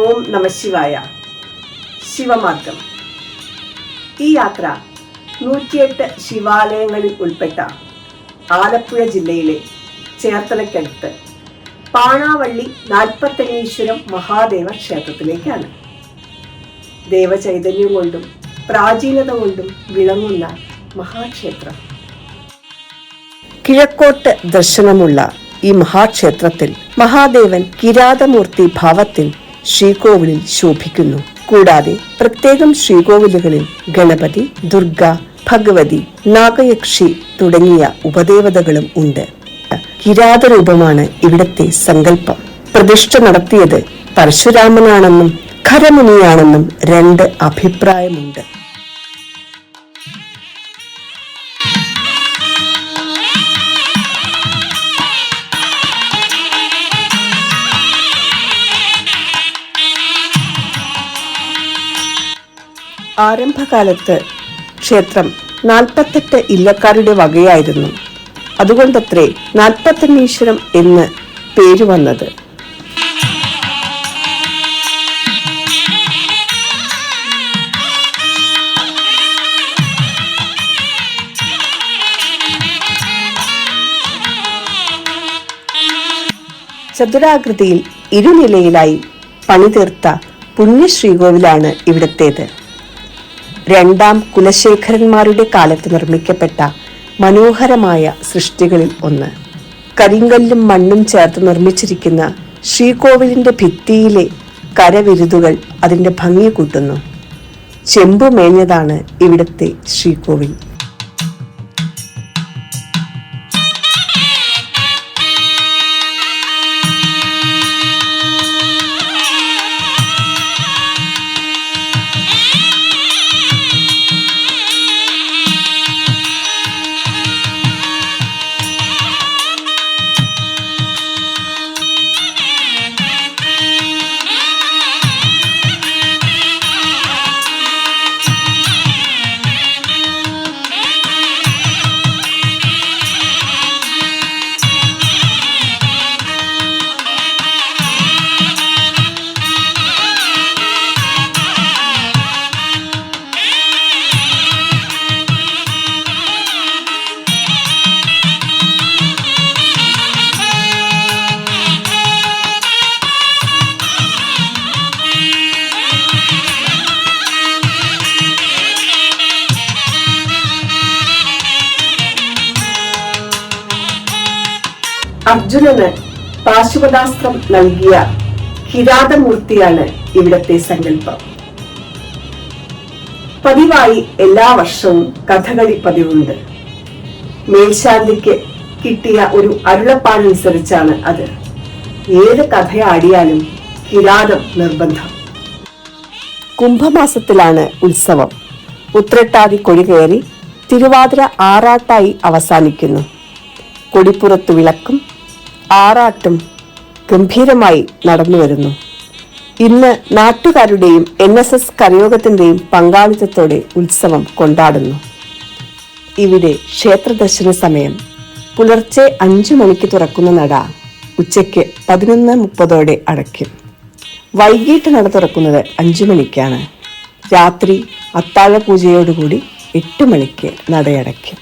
ഓം നമഃശിവായ. ശിവമാർഗം. ഈ യാത്ര 108 ശിവാലയങ്ങളിൽ ഉൾപ്പെട്ട ആലപ്പുഴ ജില്ലയിലെ ചേർത്തലയ്ക്കടുത്ത് പാണാവള്ളി നാൽപ്പത്തനീശ്വരം മഹാദേവ ക്ഷേത്രത്തിലേക്കാണ്. ദേവചൈതന്യം കൊണ്ടും പ്രാചീനത കൊണ്ടും വിളങ്ങുന്ന മഹാക്ഷേത്രം. കിഴക്കോട്ട് ദർശനമുള്ള ഈ മഹാക്ഷേത്രത്തിൽ മഹാദേവൻ കിരാതമൂർത്തി ഭാവത്തിൽ ശ്രീകോവിലിൽ ശോഭിക്കുന്നു. കൂടാതെ പ്രത്യേകം ശ്രീകോവിലുകളിൽ ഗണപതി, ദുർഗ, ഭഗവതി, നാഗയക്ഷി തുടങ്ങിയ ഉപദേവതകളും ഉണ്ട്. കിരാതരൂപമാണ് ഇവിടത്തെ സങ്കല്പം. പ്രതിഷ്ഠ നടത്തിയത് പരശുരാമനാണെന്നും ഖരമുനിയാണെന്നും 2 അഭിപ്രായമുണ്ട്. ആരംഭകാലത്ത് ക്ഷേത്രം 48 ഇല്ലക്കാരുടെ വകയായിരുന്നു. അതുകൊണ്ടത്രേ നാൽപ്പത്തനീശ്വരം എന്ന് പേര് വന്നത്. ചതുരാകൃതിയിൽ ഇരുനിലയിലായി പണിതീർത്ത പുണ്യശ്രീകോവിലാണ് ഇവിടത്തേത്. 2ാം കുലശേഖരന്മാരുടെ കാലത്ത് നിർമ്മിക്കപ്പെട്ട മനോഹരമായ സൃഷ്ടികളിൽ ഒന്ന്. കരിങ്കല്ലും മണ്ണും ചേർത്ത് നിർമ്മിച്ചിരിക്കുന്ന ശ്രീകോവിലിന്റെ ഭിത്തിയിലെ കരവിരുതുകൾ അതിന്റെ ഭംഗി കൂട്ടുന്നു. ചെമ്പു മേഞ്ഞതാണ് ഇവിടത്തെ ശ്രീകോവിൽ. അർജുനന് പാശുപതാസ്ത്രം നൽകിയ കിരാതമൂർത്തിയാണ് ഇവിടത്തെ സങ്കല്പം. പതിവായി എല്ലാ വർഷവും കഥകളി പതിവുണ്ട്. മേൽശാന്തിക്ക് കിട്ടിയ ഒരു അരുളപ്പാടനുസരിച്ചാണ് അത്. ഏത് കഥയാടിയാലും കിരാതം നിർബന്ധം. കുംഭമാസത്തിലാണ് ഉത്സവം. ഉത്രട്ടാതി കൊടി കയറി തിരുവാതിര ആറാട്ടായി അവസാനിക്കുന്നു. കൊടിപ്പുറത്ത് വിളക്കും ആറാട്ടും ഗംഭീരമായി നടന്നു വരുന്നു. ഇന്ന് നാട്ടുകാരുടെയും NSS കരയോഗത്തിന്റെയും പങ്കാളിത്തത്തോടെ ഉത്സവം കൊണ്ടാടുന്നു. ഇവിടെ ക്ഷേത്രദർശന സമയം പുലർച്ചെ 5 മണിക്ക് തുറക്കുന്ന നട ഉച്ചയ്ക്ക് 11:30 അടയ്ക്കും. വൈകിട്ട് നട തുറക്കുന്നത് 5 മണിക്കാണ്. രാത്രി അത്താഴ പൂജയോടുകൂടി 8 മണിക്ക് നടയടയ്ക്കും.